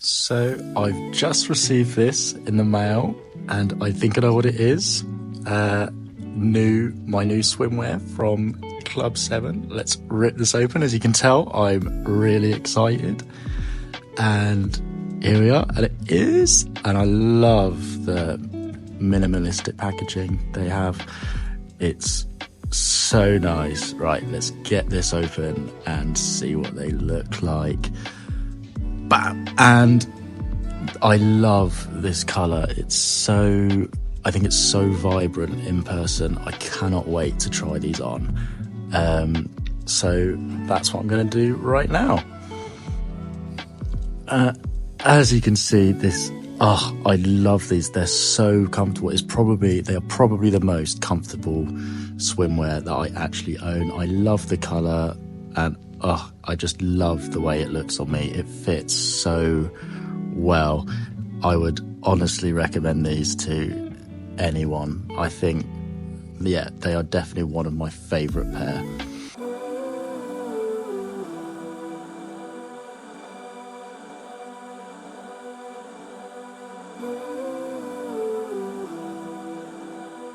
So I've just received this in the mail and I think I know what it is. My new swimwear from Club 7. Let's rip this open. As you can tell, I'm really excited. And here we are, and it is. And I love the minimalistic packaging they have. It's so nice. Right, let's get this open and see what they look like. Bam! And I love this colour. I think it's so vibrant in person. I cannot wait to try these on. So that's what I'm going to do right now. As you can see, I love these. They're so comfortable. They are probably the most comfortable swimwear that I actually own. I love the colour, and I just love the way it looks on me. It fits so well. I would honestly recommend these to anyone. I think, yeah, they are definitely one of my favourite pair.